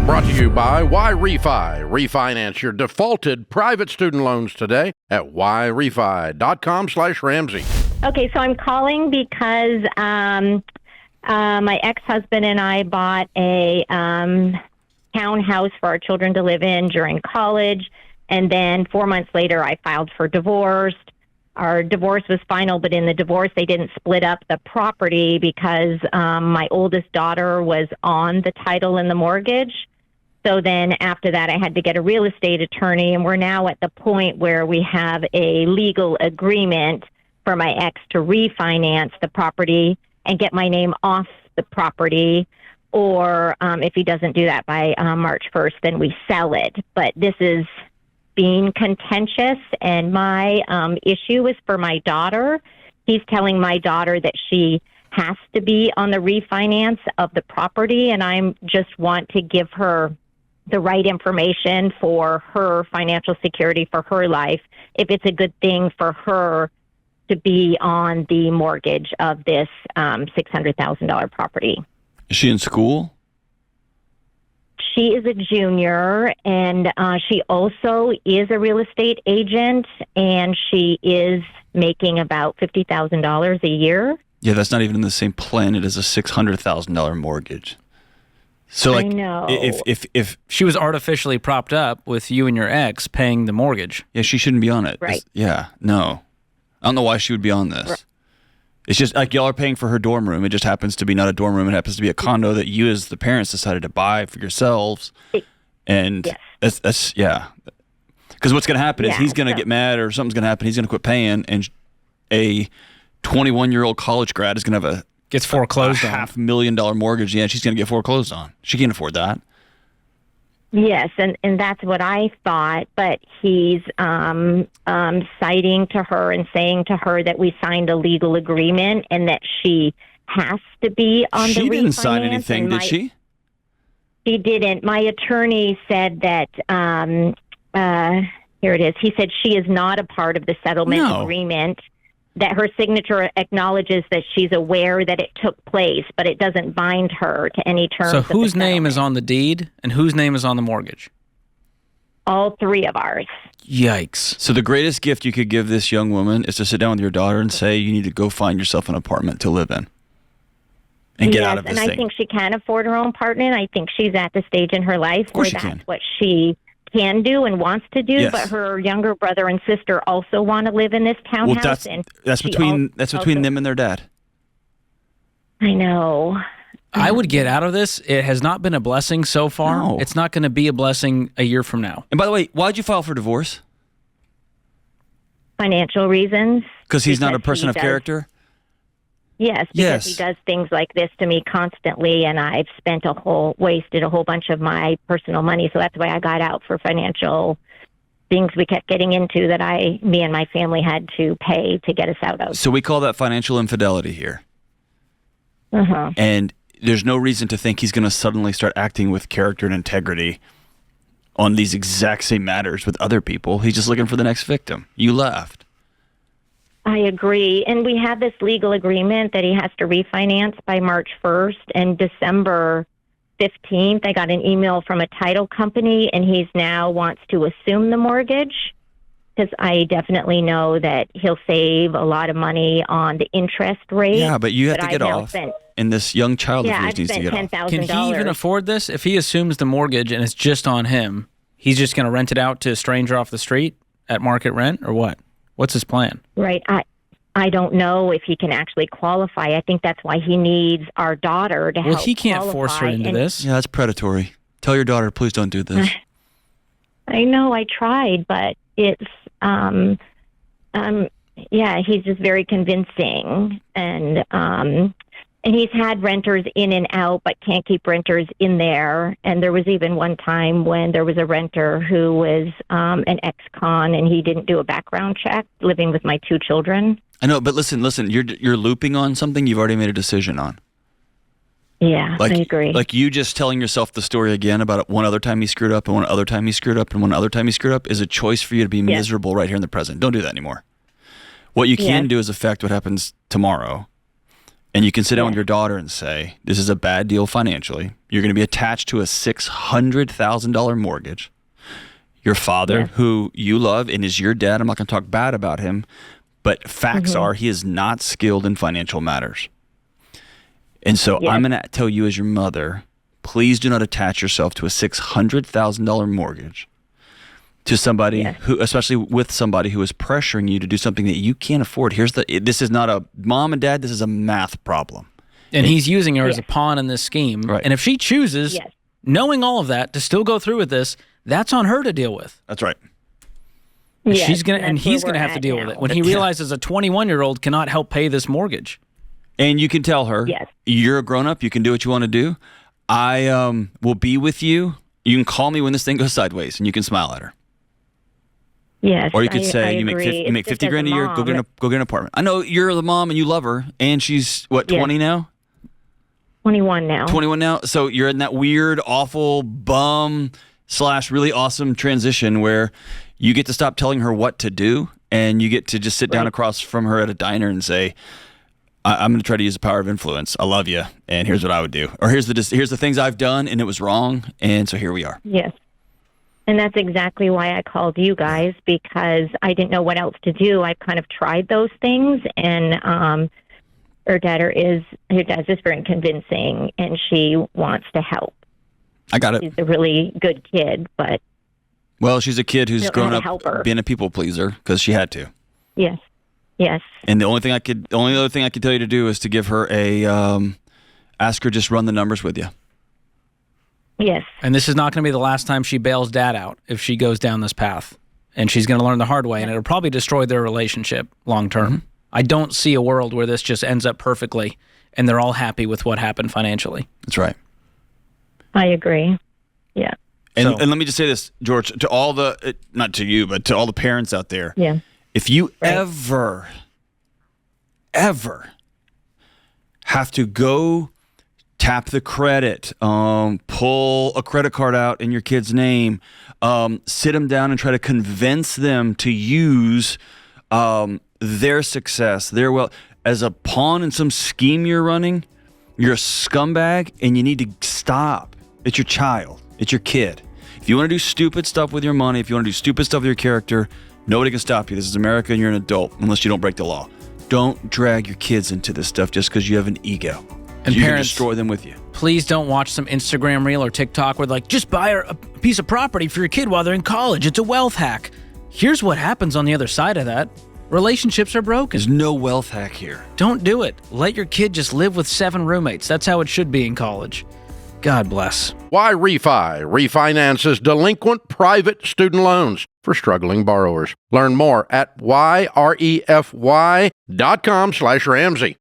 Brought to you by Refi. Refinance your defaulted private student loans today at yrefi.com/Ramsey. Okay, so I'm calling because my ex-husband and I bought a townhouse for our children to live in during college, and then 4 months later I filed for divorce. Our divorce was final, but in the divorce they didn't split up the property because my oldest daughter was on the title and the mortgage. So then after that, I had to get a real estate attorney, and we're now at the point where we have a legal agreement for my ex to refinance the property and get my name off the property. Or if he doesn't do that by March 1st, then we sell it. But this is being contentious, and my issue is for my daughter. He's telling my daughter that she has to be on the refinance of the property, and I just want to give her the right information for her financial security for her life, if it's a good thing for her to be on the mortgage of this $600,000 property. Is she in school? She is a junior, and she also is a real estate agent, and she is making about $50,000 a year. Yeah, that's not even in the same planet as a $600,000 mortgage. So, like, I know. if She was artificially propped up with you and your ex paying the mortgage. yeah, she shouldn't be on it. Right. Yeah, no. I don't know why she would be on this. Right. It's just like y'all are paying for her dorm room. It just happens to be not a dorm room. It happens to be a condo that you as the parents decided to buy for yourselves. And Yes. that's yeah. Because what's going to happen is Yeah, he's going to get mad or something's going to happen. He's going to quit paying, and a 21-year-old college grad is going to have a Gets foreclosed on. $500,000 mortgage. Yeah, she's going to get foreclosed on. She can't afford that. Yes, and that's what I thought, but he's citing to her and saying to her that we signed a legal agreement and that she has to be on the refinance. She didn't sign anything, did she? She didn't. My attorney said that, here it is, he said she is not a part of the settlement agreement, that her signature acknowledges that she's aware that it took place, but it doesn't bind her to any terms. So of the whose name is settlement. on the deed and whose name is on the mortgage? All three of ours. Yikes. So the greatest gift you could give this young woman is to sit down with your daughter and say, you need to go find yourself an apartment to live in and get out of this and thing. I think she can afford her own apartment. I think she's at the stage in her life where that's what she can do and wants to do. Yes. But her younger brother and sister also want to live in this townhouse. Well, that's between them and their dad. I know. I would get out of this. It has not been a blessing so far. No. It's not going to be a blessing a year from now. And by the way, why'd you file for divorce? Financial reasons. Because he's not a Because person he of does- character? Yes, because Yes. he does things like this to me constantly, and I've wasted a whole bunch of my personal money. So that's why I got out, for financial things we kept getting into that me and my family had to pay to get us out of. So we call that financial infidelity here. Uh-huh. And there's no reason to think he's going to suddenly start acting with character and integrity on these exact same matters with other people. He's just looking for the next victim. You left. I agree. And we have this legal agreement that he has to refinance by March 1st. And December 15th, I got an email from a title company, and he's now wants to assume the mortgage, because I definitely know that he'll save a lot of money on the interest rate. Yeah, but you have to get I've now off. spent- And this young child of Yeah, yours I've needs to spent get off. $10,000. Can he even afford this? If he assumes the mortgage and it's just on him, he's just going to rent it out to a stranger off the street at market rent, or what? What's his plan? Right. I don't know if he can actually qualify. I think that's why he needs our daughter to help. Well, he can't force her qualify. into And this. Yeah, that's predatory. Tell your daughter, please don't do this. I know, I tried, but it's yeah, he's just very convincing, and he's had renters in and out, but can't keep renters in there. And there was even one time when there was a renter who was an ex-con, and he didn't do a background check, living with my two children. I know, but listen, you're looping on something you've already made a decision on. Yeah, Like, I agree. Like you just telling yourself the story again about one other time he screwed up and one other time he screwed up and one other time he screwed up is a choice for you to be miserable right here in the present. Don't do that anymore. What you can do is affect what happens tomorrow. And you can sit down with your daughter and say, this is a bad deal financially. You're going to be attached to a $600,000 mortgage. Your father, who you love and is your dad, I'm not going to talk bad about him, but facts are he is not skilled in financial matters. And so I'm going to tell you as your mother, please do not attach yourself to a $600,000 mortgage to somebody who, especially with somebody who is pressuring you to do something that you can't afford. This is not a mom and dad, this is a math problem. And he's using her as a pawn in this scheme. Right. And if she chooses, knowing all of that, to still go through with this, that's on her to deal with. That's right. And he's going to have to deal with it when he realizes a 21-year-old cannot help pay this mortgage. And you can tell her, you're a grown-up, you can do what you want to do. I will be with you. You can call me when this thing goes sideways, and you can smile at her. Yes, or you could say I you make $50 grand a year. Go get an apartment. I know you're the mom and you love her, and she's what 20 now. 21 now. 21 now. So you're in that weird, awful bum / really awesome transition where you get to stop telling her what to do, and you get to just sit down across from her at a diner and say, I'm going to try to use the power of influence. I love you, and here's what I would do. Or here's the things I've done, and it was wrong, and so here we are. Yes. And that's exactly why I called you guys, because I didn't know what else to do. I've kind of tried those things, and her dad's just very convincing, and she wants to help. I got it. She's a really good kid, but... Well, she's a kid who's grown up being a people pleaser because she had to. Yes. Yes. And the only other thing I could tell you to do is to give her ask her just run the numbers with you. Yes. And this is not going to be the last time she bails dad out if she goes down this path. And she's going to learn the hard way, and it'll probably destroy their relationship long term. Mm-hmm. I don't see a world where this just ends up perfectly and they're all happy with what happened financially. That's right. I agree. Yeah. And let me just say this, George, to all the, not to you, but to all the parents out there. Yeah. If you ever have to go tap the credit, pull a credit card out in your kid's name, sit them down and try to convince them to use their success, their wealth, as a pawn in some scheme you're running, you're a scumbag, and you need to stop. It's your child. It's your kid. If you want to do stupid stuff with your money, if you want to do stupid stuff with your character, nobody can stop you. This is America, and you're an adult, unless you don't break the law. Don't drag your kids into this stuff just because you have an ego. And you parents, can destroy them with you. Please don't watch some Instagram reel or TikTok where just buy a piece of property for your kid while they're in college. It's a wealth hack. Here's what happens on the other side of that. Relationships are broken. There's no wealth hack here. Don't do it. Let your kid just live with 7 roommates. That's how it should be in college. God bless. Why Refi refinances delinquent private student loans for struggling borrowers. Learn more at yrefy.com/Ramsey.